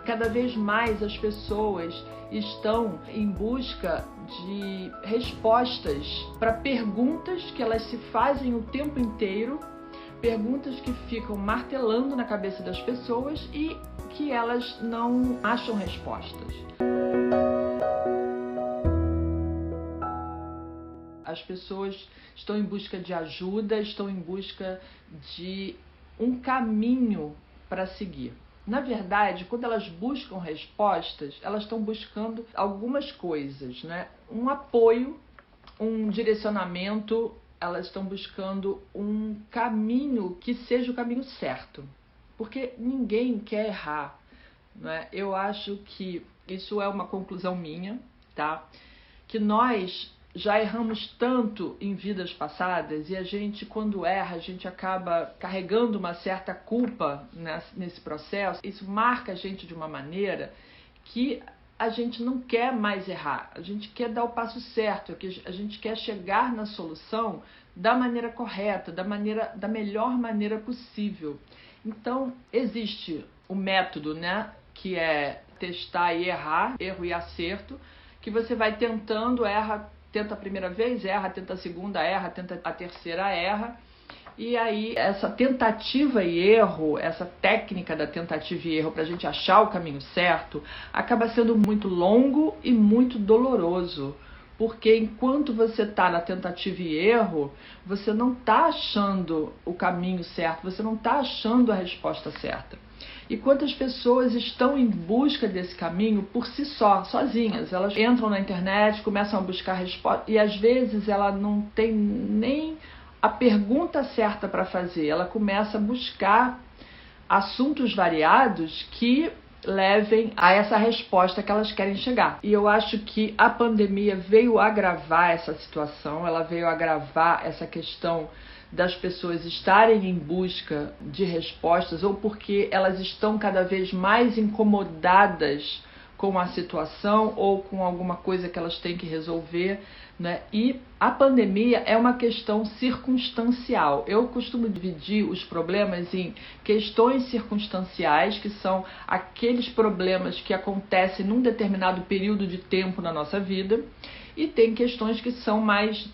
Cada vez mais as pessoas estão em busca de respostas para perguntas que elas se fazem o tempo inteiro, perguntas que ficam martelando na cabeça das pessoas e que elas não acham respostas. As pessoas estão em busca de ajuda, estão em busca de um caminho para seguir. Na verdade, quando elas buscam respostas, elas estão buscando algumas coisas, né? Um apoio, um direcionamento, elas estão buscando um caminho que seja o caminho certo. Porque ninguém quer errar, né? Eu acho que isso é uma conclusão minha, tá? Que nós já erramos tanto em vidas passadas e a gente, quando erra, a gente acaba carregando uma certa culpa nesse processo. Isso marca a gente de uma maneira que a gente não quer mais errar, a gente quer dar o passo certo, a gente quer chegar na solução da maneira correta, da melhor maneira possível. Então, existe o método, né, que é testar e errar, erro e acerto, que você vai tentando, tenta a primeira vez, erra, tenta a segunda, erra, tenta a terceira, erra. E aí essa tentativa e erro, essa técnica da tentativa e erro para a gente achar o caminho certo, acaba sendo muito longo e muito doloroso. Porque enquanto você está na tentativa e erro, você não está achando o caminho certo, você não está achando a resposta certa. E quantas pessoas estão em busca desse caminho por si só, sozinhas. Elas entram na internet, começam a buscar resposta e às vezes ela não tem nem a pergunta certa para fazer. Ela começa a buscar assuntos variados que levem a essa resposta que elas querem chegar. E eu acho que a pandemia veio agravar essa situação, ela veio agravar essa questão das pessoas estarem em busca de respostas ou porque elas estão cada vez mais incomodadas com a situação ou com alguma coisa que elas têm que resolver, né? E a pandemia é uma questão circunstancial. Eu costumo dividir os problemas em questões circunstanciais, que são aqueles problemas que acontecem num determinado período de tempo na nossa vida, e tem questões que são mais,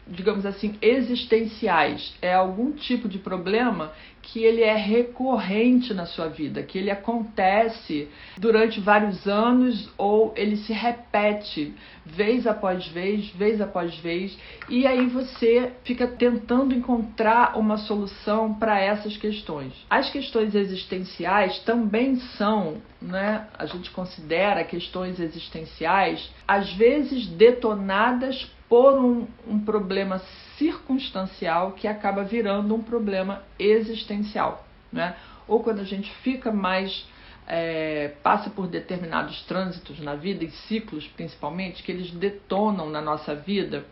digamos assim, existenciais. É algum tipo de problema que ele é recorrente na sua vida, que ele acontece durante vários anos ou ele se repete vez após vez, e aí você fica tentando encontrar uma solução para essas questões. As questões existenciais também são, né, a gente considera questões existenciais, às vezes detonadas por um problema circunstancial que acaba virando um problema existencial, né? Ou quando a gente fica mais, passa por determinados trânsitos na vida, e ciclos principalmente, que eles detonam na nossa vida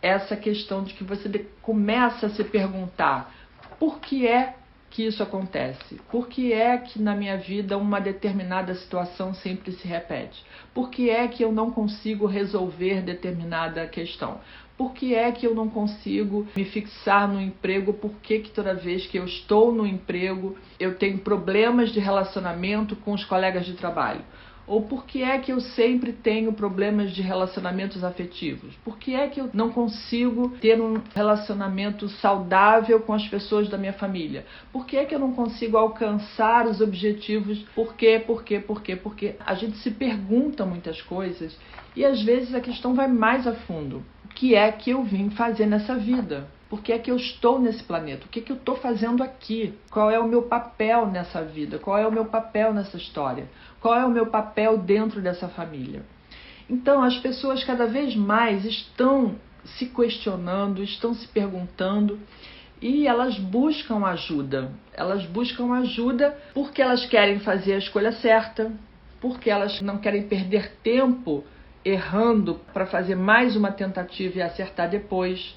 essa questão de que você começa a se perguntar: por que é que isso acontece? Por que é que na minha vida uma determinada situação sempre se repete? Por que é que eu não consigo resolver determinada questão? Por que é que eu não consigo me fixar no emprego? Por que toda vez que eu estou no emprego eu tenho problemas de relacionamento com os colegas de trabalho? Ou por que é que eu sempre tenho problemas de relacionamentos afetivos? Por que é que eu não consigo ter um relacionamento saudável com as pessoas da minha família? Por que é que eu não consigo alcançar os objetivos? Por quê? Porque a gente se pergunta muitas coisas e às vezes a questão vai mais a fundo. O que é que eu vim fazer nessa vida? Por que é que eu estou nesse planeta? O que é que eu estou fazendo aqui? Qual é o meu papel nessa vida? Qual é o meu papel nessa história? Qual é o meu papel dentro dessa família? Então, as pessoas cada vez mais estão se questionando, estão se perguntando e elas buscam ajuda. Elas buscam ajuda porque elas querem fazer a escolha certa, porque elas não querem perder tempo errando para fazer mais uma tentativa e acertar depois,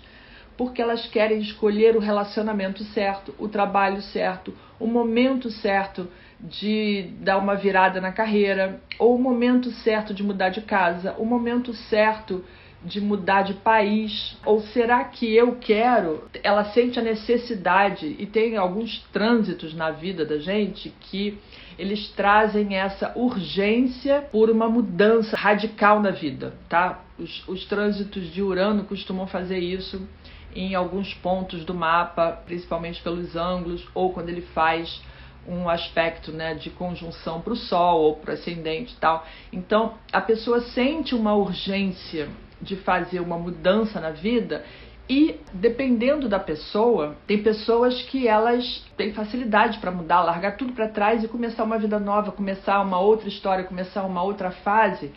porque elas querem escolher o relacionamento certo, o trabalho certo, o momento certo de dar uma virada na carreira, ou o momento certo de mudar de casa, o momento certo de mudar de país? Ou será que eu quero? Ela sente a necessidade, e tem alguns trânsitos na vida da gente que eles trazem essa urgência por uma mudança radical na vida, tá? Os trânsitos de Urano costumam fazer isso em alguns pontos do mapa, principalmente pelos ângulos, ou quando ele faz um aspecto, né, de conjunção para o Sol ou para o ascendente e tal. Então, a pessoa sente uma urgência de fazer uma mudança na vida e, dependendo da pessoa, tem pessoas que elas têm facilidade para mudar, largar tudo para trás e começar uma vida nova, começar uma outra história, começar uma outra fase,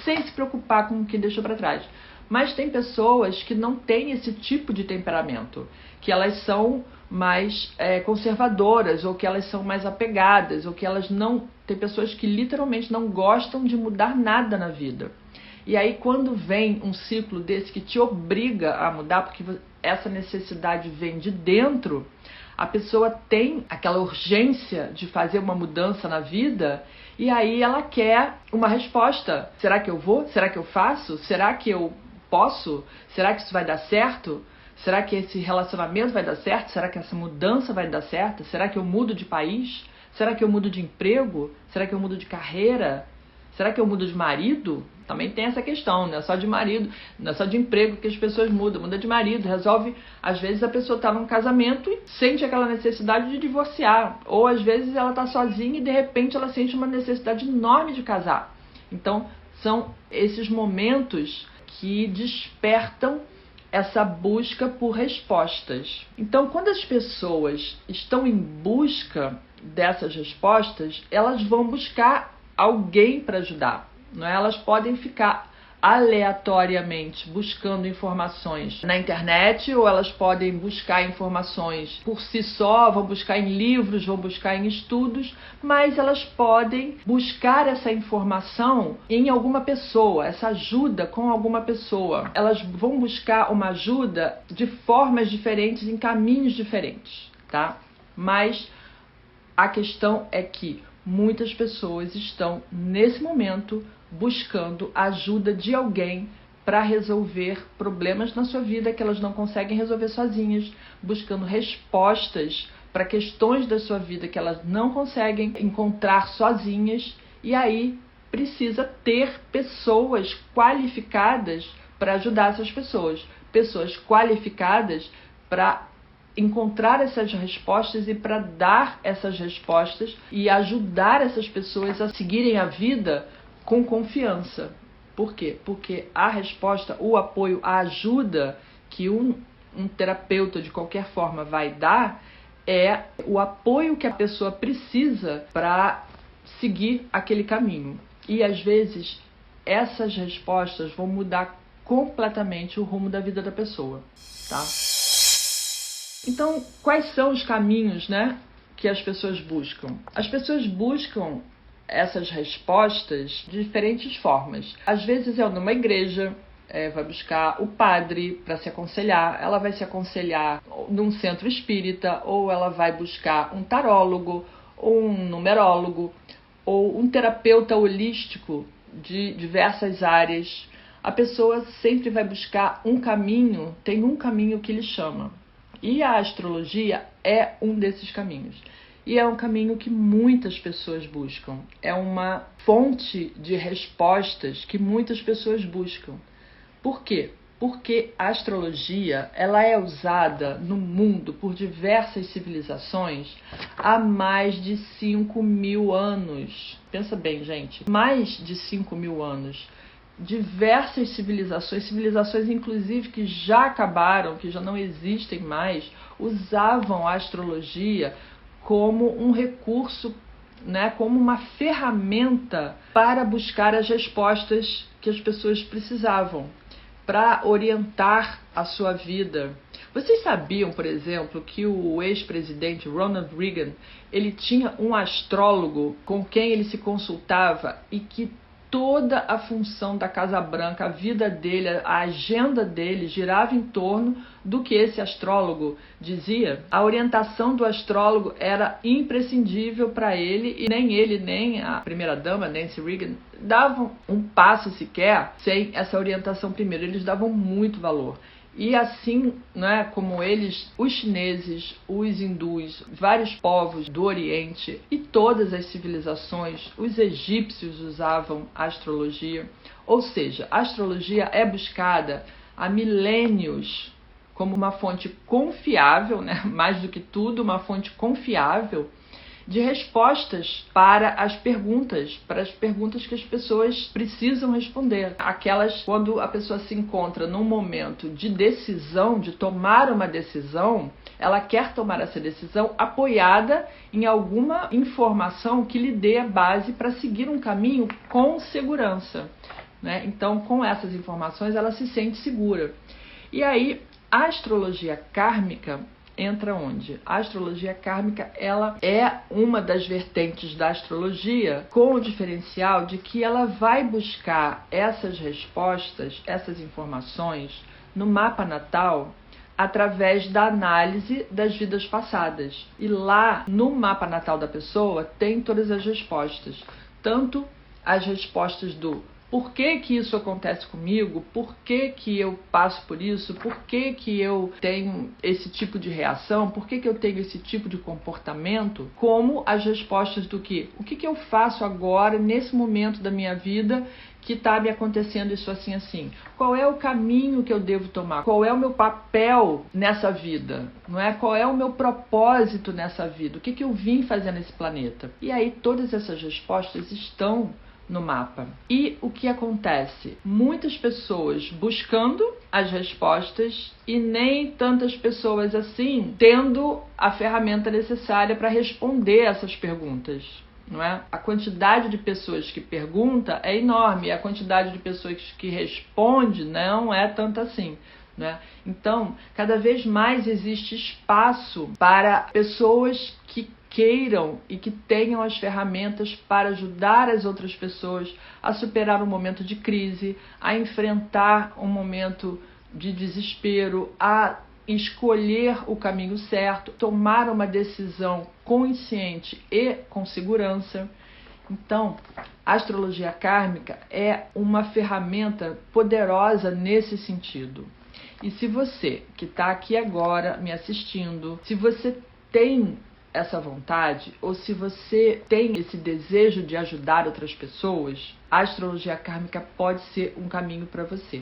sem se preocupar com o que deixou para trás. Mas tem pessoas que não têm esse tipo de temperamento, que elas são mais conservadoras, ou que elas são mais apegadas, ou que elas não... Tem pessoas que literalmente não gostam de mudar nada na vida. E aí quando vem um ciclo desse que te obriga a mudar, porque essa necessidade vem de dentro, a pessoa tem aquela urgência de fazer uma mudança na vida, e aí ela quer uma resposta. Será que eu vou? Será que eu faço? Será que eu posso? Será que isso vai dar certo? Será que esse relacionamento vai dar certo? Será que essa mudança vai dar certo? Será que eu mudo de país? Será que eu mudo de emprego? Será que eu mudo de carreira? Será que eu mudo de marido? Também tem essa questão, não é só de marido, não é só de emprego que as pessoas mudam, muda de marido, resolve, às vezes a pessoa está num casamento e sente aquela necessidade de divorciar, ou às vezes ela está sozinha e de repente ela sente uma necessidade enorme de casar. Então, são esses momentos que despertam essa busca por respostas. Então, quando as pessoas estão em busca dessas respostas, elas vão buscar alguém para ajudar. Não é? Elas podem ficar aleatoriamente buscando informações na internet, ou elas podem buscar informações por si só, vão buscar em livros, vão buscar em estudos, mas elas podem buscar essa informação em alguma pessoa, essa ajuda com alguma pessoa. Elas vão buscar uma ajuda de formas diferentes, em caminhos diferentes, tá? Mas a questão é que muitas pessoas estão, nesse momento, buscando a ajuda de alguém para resolver problemas na sua vida que elas não conseguem resolver sozinhas, buscando respostas para questões da sua vida que elas não conseguem encontrar sozinhas, e aí precisa ter pessoas qualificadas para ajudar essas pessoas, pessoas qualificadas para encontrar essas respostas e para dar essas respostas e ajudar essas pessoas a seguirem a vida com confiança. Por quê? Porque a resposta, o apoio, a ajuda que um terapeuta de qualquer forma vai dar é o apoio que a pessoa precisa para seguir aquele caminho. E às vezes essas respostas vão mudar completamente o rumo da vida da pessoa, tá? Então, quais são os caminhos, né, que as pessoas buscam? As pessoas buscam essas respostas de diferentes formas. Às vezes é numa igreja, vai buscar o padre para se aconselhar, ela vai se aconselhar num centro espírita, ou ela vai buscar um tarólogo, ou um numerólogo, ou um terapeuta holístico de diversas áreas. A pessoa sempre vai buscar um caminho, tem um caminho que lhe chama. E a astrologia é um desses caminhos. E é um caminho que muitas pessoas buscam. É uma fonte de respostas que muitas pessoas buscam. Por quê? Porque a astrologia ela é usada no mundo por diversas civilizações há mais de 5.000 anos. Pensa bem, gente. Mais de 5.000 anos. Diversas civilizações inclusive que já acabaram, que já não existem mais, usavam a astrologia como um recurso, né, como uma ferramenta para buscar as respostas que as pessoas precisavam, para orientar a sua vida. Vocês sabiam, por exemplo, que o ex-presidente Ronald Reagan, ele tinha um astrólogo com quem ele se consultava e que toda a função da Casa Branca, a vida dele, a agenda dele girava em torno do que esse astrólogo dizia. A orientação do astrólogo era imprescindível para ele, e nem ele nem a primeira-dama, Nancy Reagan, davam um passo sequer sem essa orientação primeiro. Eles davam muito valor. E assim, né, como eles, os chineses, os hindus, vários povos do Oriente e todas as civilizações, os egípcios usavam a astrologia. Ou seja, a astrologia é buscada há milênios como uma fonte confiável, né, mais do que tudo, uma fonte confiável de respostas para as perguntas que as pessoas precisam responder. Aquelas quando a pessoa se encontra num momento de decisão, de tomar uma decisão, ela quer tomar essa decisão apoiada em alguma informação que lhe dê a base para seguir um caminho com segurança, né? Então, com essas informações, ela se sente segura. E aí, a astrologia kármica entra onde? A astrologia kármica, ela é uma das vertentes da astrologia, com o diferencial de que ela vai buscar essas respostas, essas informações no mapa natal através da análise das vidas passadas. E lá no mapa natal da pessoa tem todas as respostas, tanto as respostas do por que que isso acontece comigo, por que que eu passo por isso, por que que eu tenho esse tipo de reação, por que que eu tenho esse tipo de comportamento, como as respostas do que, o que que eu faço agora, nesse momento da minha vida, que está me acontecendo isso assim, assim. Qual é o caminho que eu devo tomar? Qual é o meu papel nessa vida? Não é? Qual é o meu propósito nessa vida? O que que eu vim fazer nesse planeta? E aí todas essas respostas estão no mapa. E o que acontece? Muitas pessoas buscando as respostas e nem tantas pessoas assim tendo a ferramenta necessária para responder essas perguntas. Não é? A quantidade de pessoas que pergunta é enorme, e a quantidade de pessoas que responde não é tanto assim, né? Então, cada vez mais existe espaço para pessoas que queiram e que tenham as ferramentas para ajudar as outras pessoas a superar um momento de crise, a enfrentar um momento de desespero, a escolher o caminho certo, tomar uma decisão consciente e com segurança. Então, a astrologia kármica é uma ferramenta poderosa nesse sentido. E se você que está aqui agora me assistindo, se você tem essa vontade, ou se você tem esse desejo de ajudar outras pessoas, a astrologia kármica pode ser um caminho para você.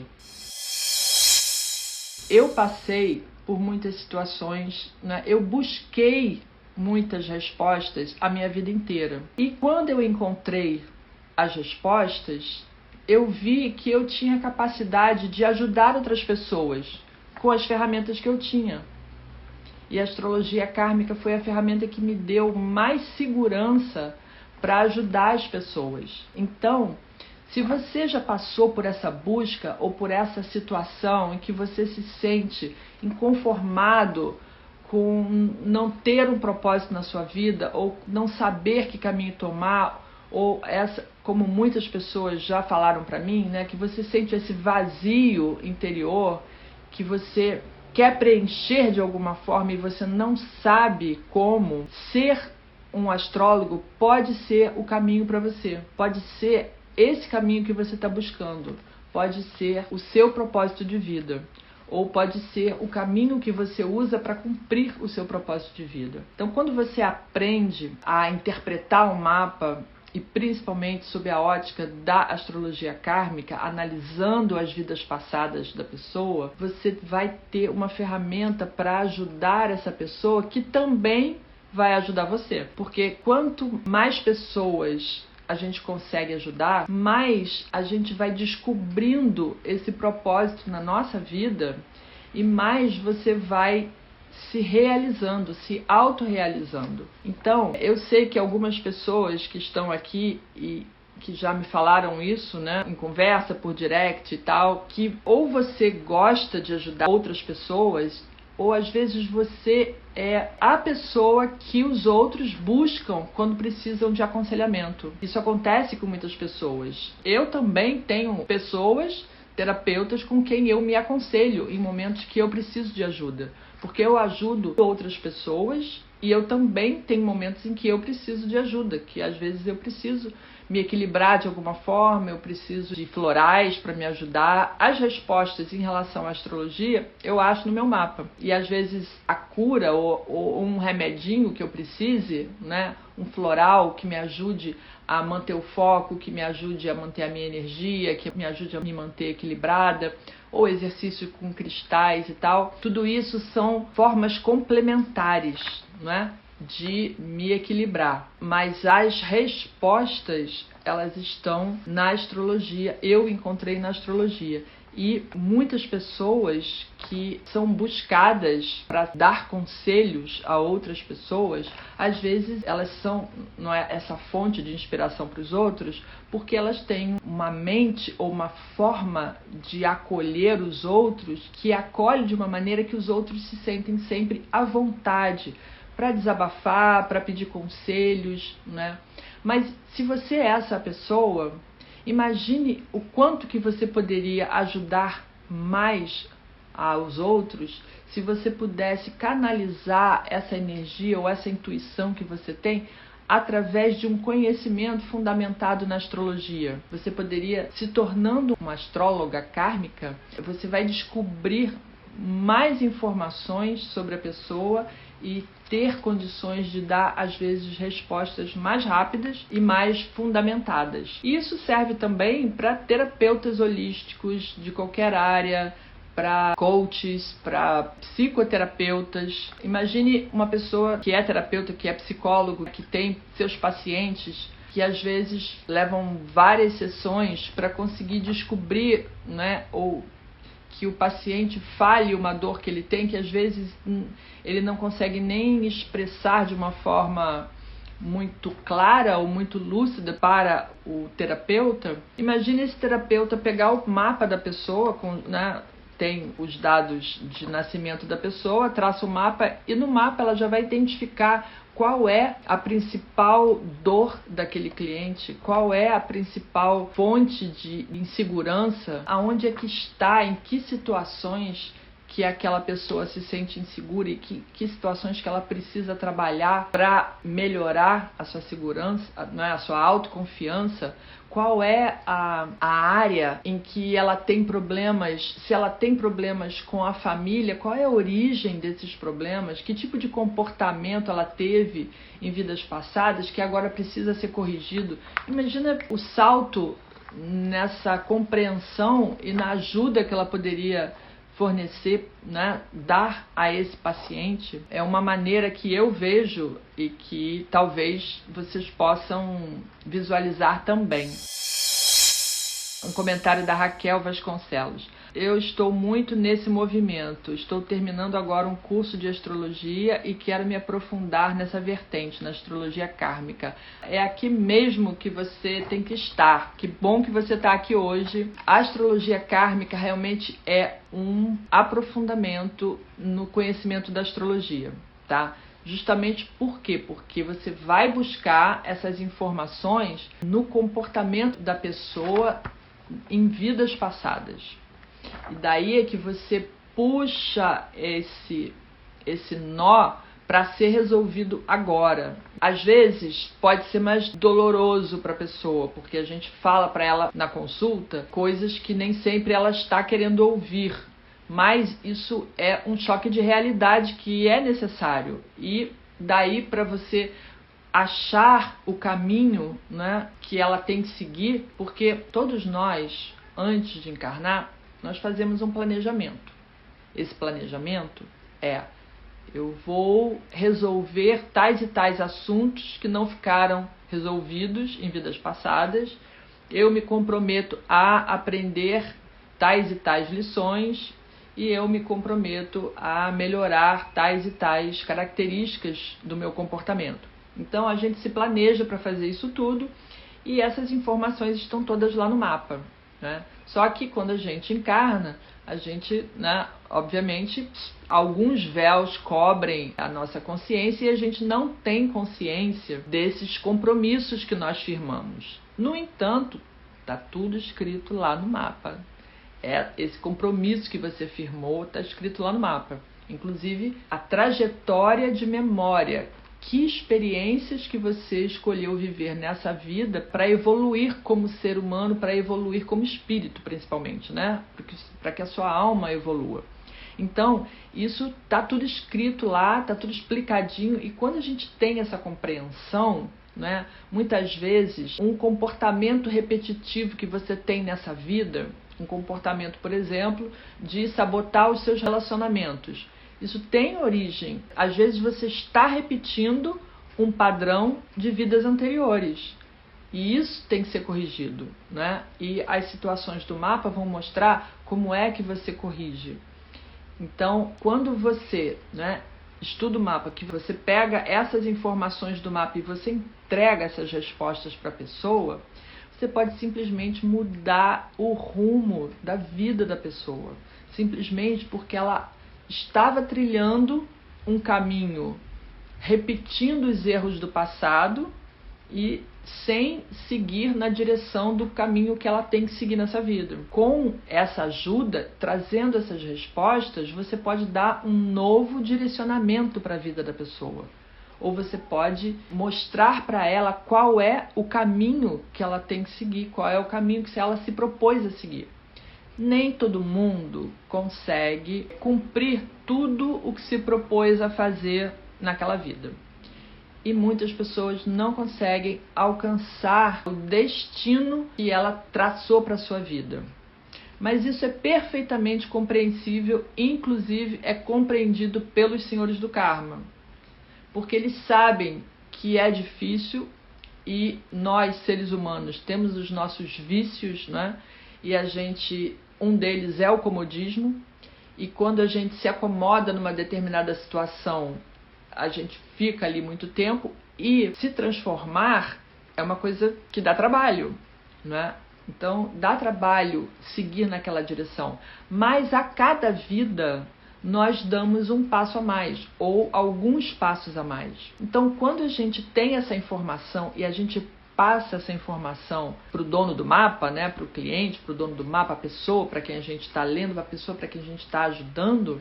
Eu passei por muitas situações, né? Eu busquei muitas respostas a minha vida inteira. E quando eu encontrei as respostas, eu vi que eu tinha capacidade de ajudar outras pessoas com as ferramentas que eu tinha. E a astrologia kármica foi a ferramenta que me deu mais segurança para ajudar as pessoas. Então, se você já passou por essa busca ou por essa situação em que você se sente inconformado com não ter um propósito na sua vida, ou não saber que caminho tomar, ou essa, como muitas pessoas já falaram para mim, né, que você sente esse vazio interior, que você quer preencher de alguma forma e você não sabe como, ser um astrólogo pode ser o caminho para você. Pode ser esse caminho que você está buscando. Pode ser o seu propósito de vida. Ou pode ser o caminho que você usa para cumprir o seu propósito de vida. Então, quando você aprende a interpretar um mapa, e principalmente sob a ótica da astrologia kármica, analisando as vidas passadas da pessoa, você vai ter uma ferramenta para ajudar essa pessoa, que também vai ajudar você. Porque quanto mais pessoas a gente consegue ajudar, mais a gente vai descobrindo esse propósito na nossa vida e mais você vai se realizando, se autorrealizando. Então, eu sei que algumas pessoas que estão aqui e que já me falaram isso, né, em conversa, por direct e tal, que ou você gosta de ajudar outras pessoas ou às vezes você é a pessoa que os outros buscam quando precisam de aconselhamento. Isso acontece com muitas pessoas. Eu também tenho pessoas, terapeutas, com quem eu me aconselho em momentos que eu preciso de ajuda, porque eu ajudo outras pessoas e eu também tenho momentos em que eu preciso de ajuda, que às vezes eu preciso me equilibrar de alguma forma, eu preciso de florais para me ajudar. As respostas em relação à astrologia eu acho no meu mapa. E às vezes a cura ou um remedinho que eu precise, né, um floral que me ajude a manter o foco, que me ajude a manter a minha energia, que me ajude a me manter equilibrada, ou exercício com cristais e tal. Tudo isso são formas complementares, né, de me equilibrar, mas as respostas elas estão na astrologia, eu encontrei na astrologia. E muitas pessoas que são buscadas para dar conselhos a outras pessoas, às vezes elas são, não é, essa fonte de inspiração para os outros, porque elas têm uma mente ou uma forma de acolher os outros que acolhe de uma maneira que os outros se sentem sempre à vontade para desabafar, para pedir conselhos, né? Mas se você é essa pessoa, imagine o quanto que você poderia ajudar mais aos outros se você pudesse canalizar essa energia ou essa intuição que você tem através de um conhecimento fundamentado na astrologia. Você poderia, se tornando uma astróloga kármica, você vai descobrir mais informações sobre a pessoa e ter condições de dar, às vezes, respostas mais rápidas e mais fundamentadas. Isso serve também para terapeutas holísticos de qualquer área, para coaches, para psicoterapeutas. Imagine uma pessoa que é terapeuta, que é psicólogo, que tem seus pacientes que às vezes levam várias sessões para conseguir descobrir, né, ou que o paciente fale uma dor que ele tem, que às vezes ele não consegue nem expressar de uma forma muito clara ou muito lúcida para o terapeuta. Imagine esse terapeuta pegar o mapa da pessoa, né, tem os dados de nascimento da pessoa, traça o mapa e no mapa ela já vai identificar qual é a principal dor daquele cliente, qual é a principal fonte de insegurança, aonde é que está, em que situações que aquela pessoa se sente insegura e que situações que ela precisa trabalhar para melhorar a sua segurança, né, a sua autoconfiança, qual é a área em que ela tem problemas, se ela tem problemas com a família, qual é a origem desses problemas, que tipo de comportamento ela teve em vidas passadas que agora precisa ser corrigido. Imagina o salto nessa compreensão e na ajuda que ela poderia fornecer, né, dar a esse paciente. É uma maneira que eu vejo e que talvez vocês possam visualizar também. Um comentário da Raquel Vasconcelos. Eu estou muito nesse movimento. Estou terminando agora um curso de astrologia e quero me aprofundar nessa vertente, na astrologia kármica. É aqui mesmo que você tem que estar. Que bom que você está aqui hoje. A astrologia kármica realmente é um aprofundamento no conhecimento da astrologia, tá? Justamente por quê? Porque você vai buscar essas informações no comportamento da pessoa em vidas passadas. E daí é que você puxa esse nó para ser resolvido agora. Às vezes pode ser mais doloroso para a pessoa, porque a gente fala para ela na consulta coisas que nem sempre ela está querendo ouvir. Mas isso é um choque de realidade que é necessário. E daí para você achar o caminho, né, que ela tem que seguir, porque todos nós, antes de encarnar, nós fazemos um planejamento. Esse planejamento é: eu vou resolver tais e tais assuntos que não ficaram resolvidos em vidas passadas, eu me comprometo a aprender tais e tais lições e eu me comprometo a melhorar tais e tais características do meu comportamento. Então a gente se planeja para fazer isso tudo e essas informações estão todas lá no mapa. né? Só que quando a gente encarna, a gente, né, obviamente, alguns véus cobrem a nossa consciência e a gente não tem consciência desses compromissos que nós firmamos. No entanto, está tudo escrito lá no mapa. Esse compromisso que você firmou está escrito lá no mapa. Inclusive, a trajetória de memória. Que experiências que você escolheu viver nessa vida para evoluir como ser humano, para evoluir como espírito, principalmente, né? Para que a sua alma evolua. Então, isso está tudo escrito lá, está tudo explicadinho. E quando a gente tem essa compreensão, né, muitas vezes, um comportamento repetitivo que você tem nessa vida, um comportamento, por exemplo, de sabotar os seus relacionamentos, isso tem origem. Às vezes você está repetindo um padrão de vidas anteriores. E isso tem que ser corrigido, né? E as situações do mapa vão mostrar como é que você corrige. Então, quando você, né, estuda o mapa, que você pega essas informações do mapa e você entrega essas respostas para a pessoa, você pode simplesmente mudar o rumo da vida da pessoa. Simplesmente porque ela estava trilhando um caminho, repetindo os erros do passado e sem seguir na direção do caminho que ela tem que seguir nessa vida. Com essa ajuda, trazendo essas respostas, você pode dar um novo direcionamento para a vida da pessoa. Ou você pode mostrar para ela qual é o caminho que ela tem que seguir, qual é o caminho que ela se propôs a seguir. Nem todo mundo consegue cumprir tudo o que se propôs a fazer naquela vida. E muitas pessoas não conseguem alcançar o destino que ela traçou para a sua vida. Mas isso é perfeitamente compreensível, inclusive é compreendido pelos senhores do karma. Porque eles sabem que é difícil e nós, seres humanos, temos os nossos vícios, né? E um deles é o comodismo, e quando a gente se acomoda numa determinada situação, a gente fica ali muito tempo, e se transformar é uma coisa que dá trabalho, né? Então, dá trabalho seguir naquela direção, mas a cada vida nós damos um passo a mais, ou alguns passos a mais. Então, quando a gente tem essa informação e a gente passa essa informação para o dono do mapa, né, para o cliente, para o dono do mapa, a pessoa para quem a gente está lendo, a pessoa para quem a gente está ajudando,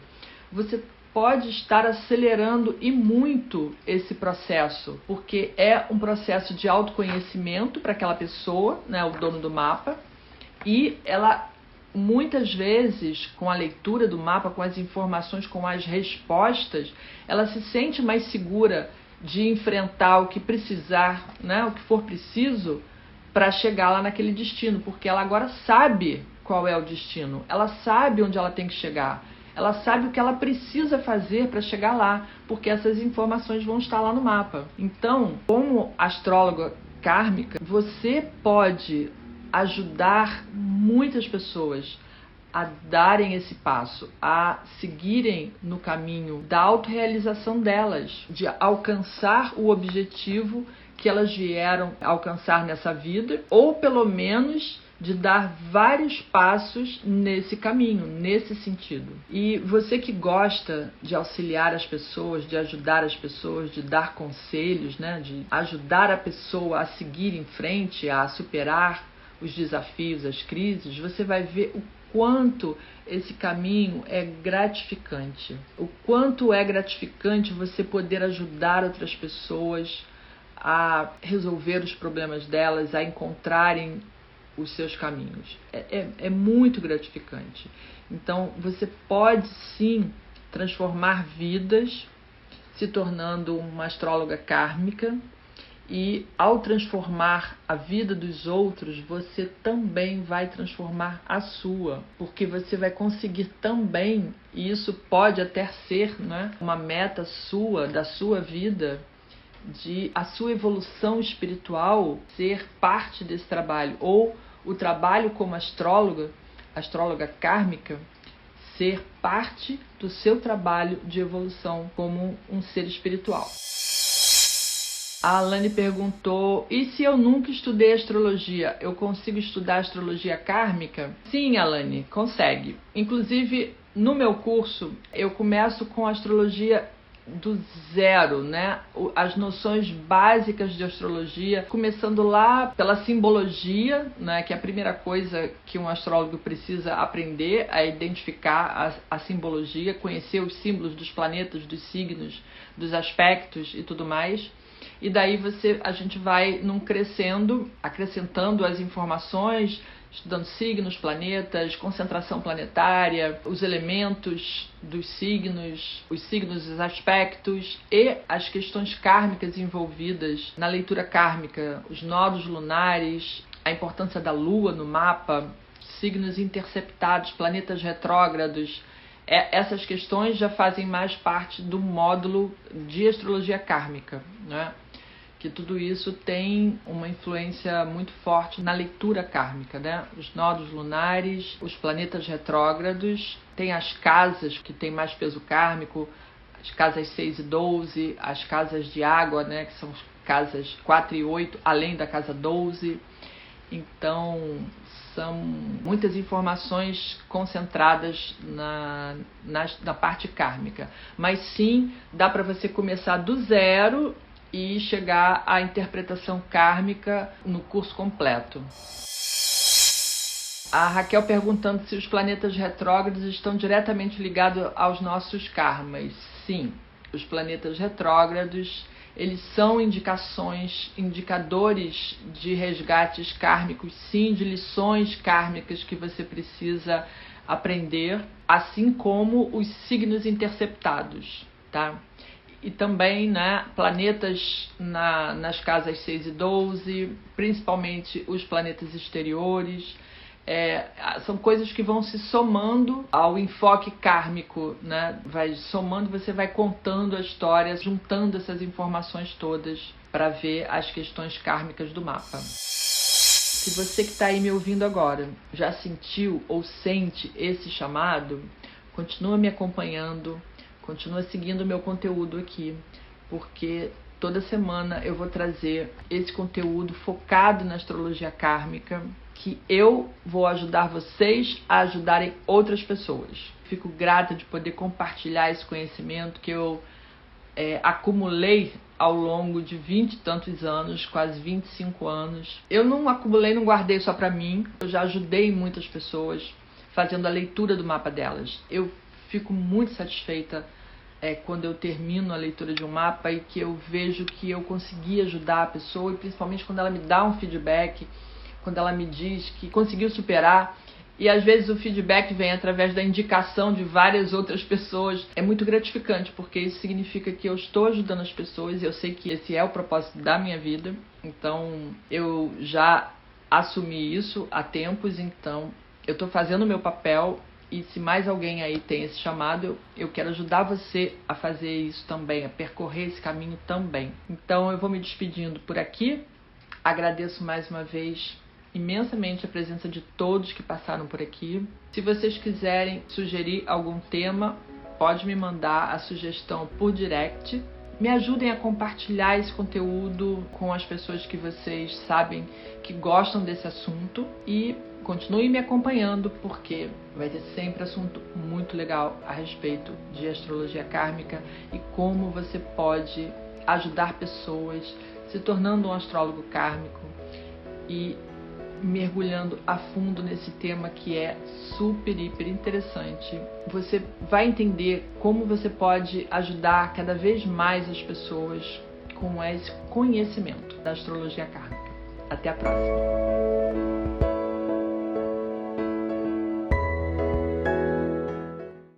você pode estar acelerando e muito esse processo, porque é um processo de autoconhecimento para aquela pessoa, né, o dono do mapa, e ela muitas vezes, com a leitura do mapa, com as informações, com as respostas, ela se sente mais segura de enfrentar o que precisar, né, o que for preciso para chegar lá naquele destino, porque ela agora sabe qual é o destino, ela sabe onde ela tem que chegar, ela sabe o que ela precisa fazer para chegar lá, porque essas informações vão estar lá no mapa. Então, como astróloga kármica, você pode ajudar muitas pessoas a darem esse passo, a seguirem no caminho da autorrealização delas, de alcançar o objetivo que elas vieram alcançar nessa vida, ou pelo menos de dar vários passos nesse caminho, nesse sentido. E você que gosta de auxiliar as pessoas, de ajudar as pessoas, de dar conselhos, né, de ajudar a pessoa a seguir em frente, a superar os desafios, as crises, você vai ver o quanto esse caminho é gratificante. O quanto é gratificante você poder ajudar outras pessoas a resolver os problemas delas, a encontrarem os seus caminhos. É muito gratificante. Então, você pode sim transformar vidas se tornando uma astróloga kármica. E ao transformar a vida dos outros, você também vai transformar a sua, porque você vai conseguir também, e isso pode até ser, né, uma meta sua, da sua vida, de a sua evolução espiritual ser parte desse trabalho, ou o trabalho como astróloga kármica, ser parte do seu trabalho de evolução como um ser espiritual. A Alane perguntou, e se eu nunca estudei astrologia, eu consigo estudar astrologia kármica? Sim, Alane, consegue. Inclusive, no meu curso, eu começo com astrologia do zero, né? As noções básicas de astrologia, começando lá pela simbologia, né? Que é a primeira coisa que um astrólogo precisa aprender, é identificar a simbologia, conhecer os símbolos dos planetas, dos signos, dos aspectos e tudo mais. E daí a gente vai crescendo, acrescentando as informações, estudando signos, planetas, concentração planetária, os elementos dos signos, os signos, os aspectos e as questões kármicas envolvidas na leitura kármica, os nodos lunares, a importância da Lua no mapa, signos interceptados, planetas retrógrados. Essas questões já fazem mais parte do módulo de astrologia kármica, né? Que tudo isso tem uma influência muito forte na leitura kármica, né? Os nodos lunares, os planetas retrógrados, tem as casas que tem mais peso kármico, as casas 6 e 12, as casas de água, né? Que são as casas 4 e 8, além da casa 12. Então, são muitas informações concentradas na parte kármica. Mas sim, dá para você começar do zero e chegar à interpretação kármica no curso completo. A Raquel perguntando se os planetas retrógrados estão diretamente ligados aos nossos karmas. Sim, os planetas retrógrados, eles são indicadores de resgates kármicos, sim, de lições kármicas que você precisa aprender, assim como os signos interceptados, tá? E também, né, planetas nas casas 6 e 12, principalmente os planetas exteriores. São coisas que vão se somando ao enfoque kármico, né? Vai somando, você vai contando a história, juntando essas informações todas para ver as questões kármicas do mapa. Se você que está aí me ouvindo agora já sentiu ou sente esse chamado, continua me acompanhando, continua seguindo o meu conteúdo aqui, porque toda semana eu vou trazer esse conteúdo focado na astrologia kármica, que eu vou ajudar vocês a ajudarem outras pessoas. Fico grata de poder compartilhar esse conhecimento que eu acumulei ao longo de 20 e tantos anos, quase 25 anos. Eu não acumulei, não guardei só para mim, eu já ajudei muitas pessoas fazendo a leitura do mapa delas. Eu fico muito satisfeita quando eu termino a leitura de um mapa e que eu vejo que eu consegui ajudar a pessoa, e principalmente quando ela me dá um feedback, quando ela me diz que conseguiu superar. E às vezes o feedback vem através da indicação de várias outras pessoas. É muito gratificante, porque isso significa que eu estou ajudando as pessoas e eu sei que esse é o propósito da minha vida. Então eu já assumi isso há tempos, então eu estou fazendo o meu papel. E se mais alguém aí tem esse chamado, eu quero ajudar você a fazer isso também, a percorrer esse caminho também. Então eu vou me despedindo por aqui. Agradeço mais uma vez imensamente a presença de todos que passaram por aqui. Se vocês quiserem sugerir algum tema, pode me mandar a sugestão por direct. Me ajudem a compartilhar esse conteúdo com as pessoas que vocês sabem que gostam desse assunto e continue me acompanhando, porque vai ter sempre assunto muito legal a respeito de astrologia kármica e como você pode ajudar pessoas se tornando um astrólogo kármico e mergulhando a fundo nesse tema que é super, hiper interessante. Você vai entender como você pode ajudar cada vez mais as pessoas com esse conhecimento da astrologia kármica. Até a próxima!